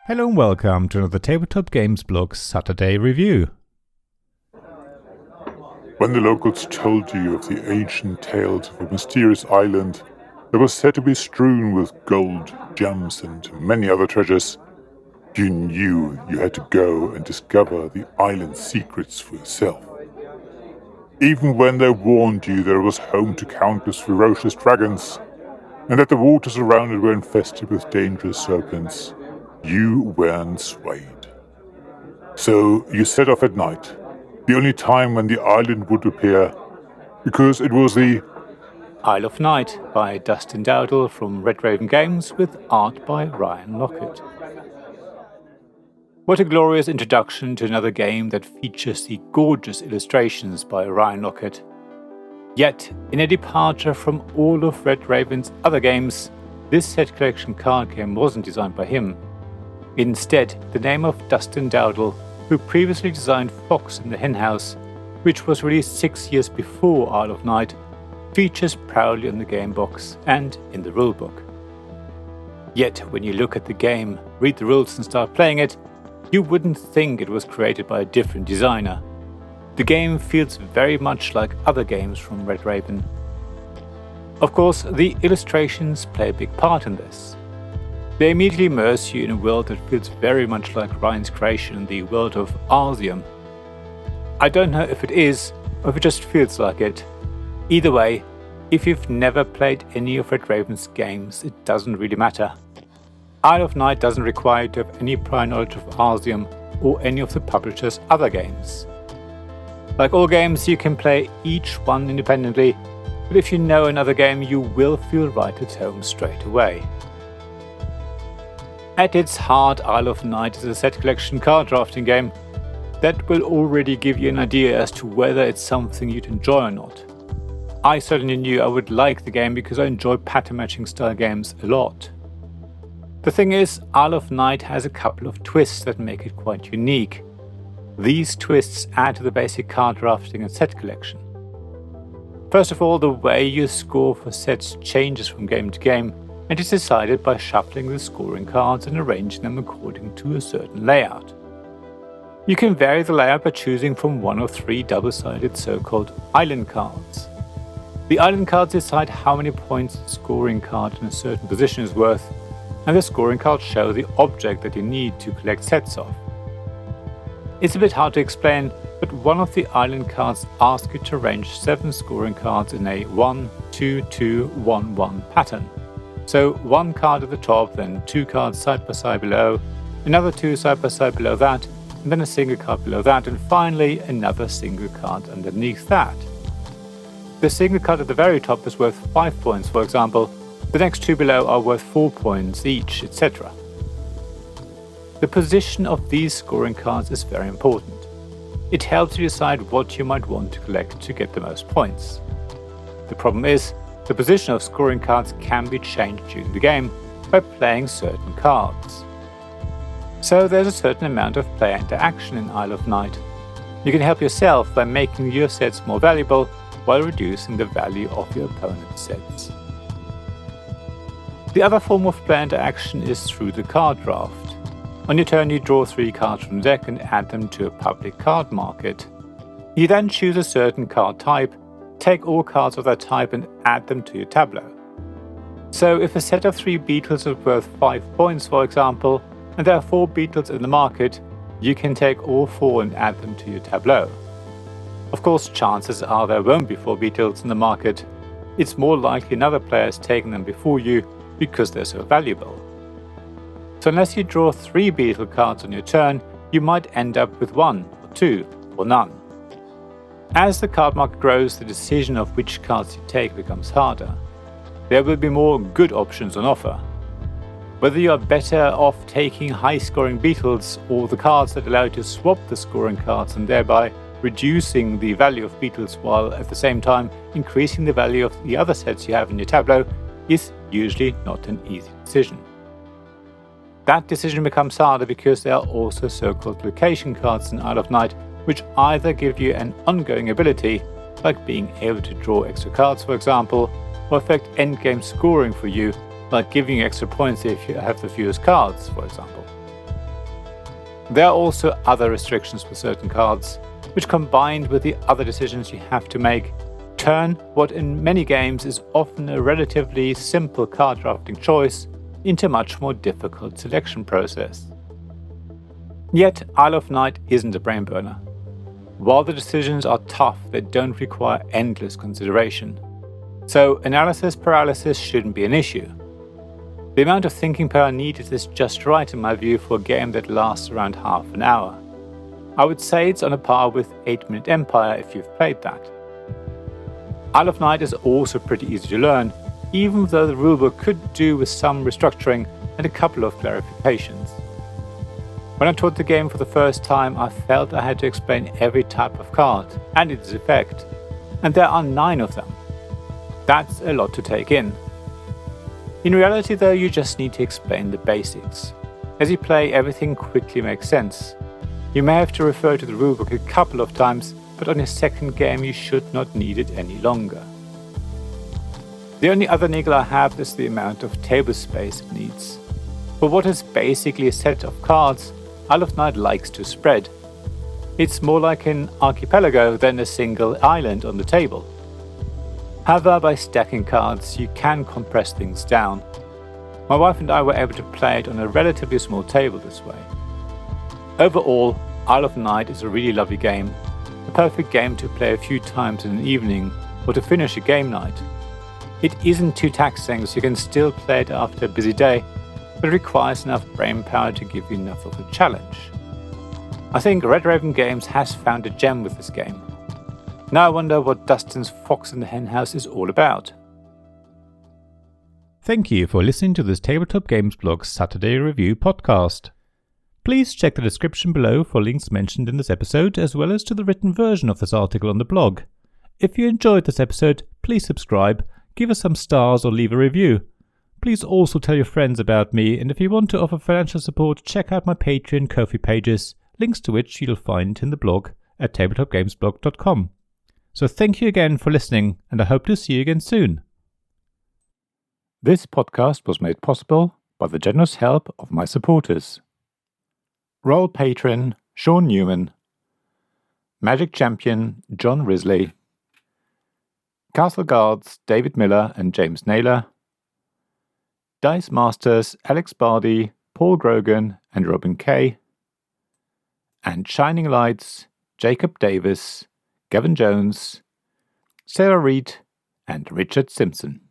Hello and welcome to another Tabletop Games Blog Saturday review. When the locals told you of the ancient tales of a mysterious island that was said to be strewn with gold, gems, and many other treasures, you knew you had to go and discover the island's secrets for yourself. Even when they warned you that it was home to countless ferocious dragons, and that the waters around it were infested with dangerous serpents, you weren't swayed. So you set off at night, the only time when the island would appear, because it was the Isle of Night by Dustin Dowdle from Red Raven Games with art by Ryan Lockett. What a glorious introduction to another game that features the gorgeous illustrations by Ryan Lockett. Yet, in a departure from all of Red Raven's other games, this set collection card game wasn't designed by him. Instead, the name of Dustin Dowdle, who previously designed Fox in the Henhouse, which was released 6 years before Isle of Night, features proudly on the game box and in the rulebook. Yet, when you look at the game, read the rules and start playing it, you wouldn't think it was created by a different designer. The game feels very much like other games from Red Raven. Of course, the illustrations play a big part in this. They immediately immerse you in a world that feels very much like Ryan's creation, the world of Arzium. I don't know if it is, or if it just feels like it. Either way, if you've never played any of Red Raven's games, it doesn't really matter. Isle of Night doesn't require you to have any prior knowledge of Arzium or any of the publisher's other games. Like all games, you can play each one independently, but if you know another game, you will feel right at home straight away. At its heart, Isle of Night is a set collection card drafting game that will already give you an idea as to whether it's something you'd enjoy or not. I certainly knew I would like the game because I enjoy pattern matching style games a lot. The thing is, Isle of Night has a couple of twists that make it quite unique. These twists add to the basic card drafting and set collection. First of all, the way you score for sets changes from game to game, and is decided by shuffling the scoring cards and arranging them according to a certain layout. You can vary the layout by choosing from one of 3 double-sided so-called island cards. The island cards decide how many points the scoring card in a certain position is worth, and the scoring cards show the object that you need to collect sets of. It's a bit hard to explain, but one of the island cards asks you to arrange 7 scoring cards in a 1-2-2-1-1 pattern. So 1 card at the top, then 2 cards side by side below, another 2 side by side below that, and then a single card below that, and finally another single card underneath that. The single card at the very top is worth 5 points, for example. The next 2 below are worth 4 points each, etc. The position of these scoring cards is very important. It helps you decide what you might want to collect to get the most points. The problem is, the position of scoring cards can be changed during the game by playing certain cards. So there's a certain amount of player interaction in Isle of Night. You can help yourself by making your sets more valuable while reducing the value of your opponent's sets. The other form of player interaction is through the card draft. On your turn, you draw 3 cards from the deck and add them to a public card market. You then choose a certain card type, take all cards of that type and add them to your tableau. So if a set of 3 beetles is worth 5 points, for example, and there are 4 beetles in the market, you can take all 4 and add them to your tableau. Of course, chances are there won't be 4 beetles in the market. It's more likely another player has taken them before you because they're so valuable. So unless you draw 3 beetle cards on your turn, you might end up with 1 or 2 or none. As the card market grows, the decision of which cards you take becomes harder. There will be more good options on offer. Whether you are better off taking high-scoring beetles or the cards that allow you to swap the scoring cards and thereby reducing the value of beetles while at the same time increasing the value of the other sets you have in your tableau is usually not an easy decision. That decision becomes harder because there are also so-called location cards in Isle of Night, which either give you an ongoing ability, like being able to draw extra cards for example, or affect endgame scoring for you, like giving you extra points if you have the fewest cards, for example. There are also other restrictions for certain cards, which combined with the other decisions you have to make, turn what in many games is often a relatively simple card drafting choice into a much more difficult selection process. Yet Isle of Night isn't a brain burner. While the decisions are tough, they don't require endless consideration. So analysis paralysis shouldn't be an issue. The amount of thinking power needed is just right in my view for a game that lasts around half an hour. I would say it's on a par with 8-Minute Empire if you've played that. Isle of Night is also pretty easy to learn, even though the rulebook could do with some restructuring and a couple of clarifications. When I taught the game for the first time, I felt I had to explain every type of card and its effect, and there are 9 of them. That's a lot to take in. In reality though, you just need to explain the basics. As you play, everything quickly makes sense. You may have to refer to the rulebook a couple of times, but on your second game you should not need it any longer. The only other niggle I have is the amount of table space it needs. For what is basically a set of cards, Isle of Night likes to spread. It's more like an archipelago than a single island on the table. However, by stacking cards, you can compress things down. My wife and I were able to play it on a relatively small table this way. Overall, Isle of Night is a really lovely game, a perfect game to play a few times in an evening or to finish a game night. It isn't too taxing, so you can still play it after a busy day, but it requires enough brain power to give you enough of a challenge. I think Red Raven Games has found a gem with this game. Now I wonder what Dustin's Fox in the Henhouse is all about. Thank you for listening to this Tabletop Games Blog's Saturday Review podcast. Please check the description below for links mentioned in this episode, as well as to the written version of this article on the blog. If you enjoyed this episode, please subscribe, give us some stars or leave a review. Please also tell your friends about me, and if you want to offer financial support, check out my Patreon and Ko-fi pages, links to which you'll find in the blog at tabletopgamesblog.com. So thank you again for listening, and I hope to see you again soon. This podcast was made possible by the generous help of my supporters. Royal Patron Sean Newman, Magic Champion John Risley, Castle Guards David Miller and James Naylor, Dice Masters Alex Bardi, Paul Grogan and Robin Kay, and Shining Lights Jacob Davis, Gavin Jones, Sarah Reed and Richard Simpson.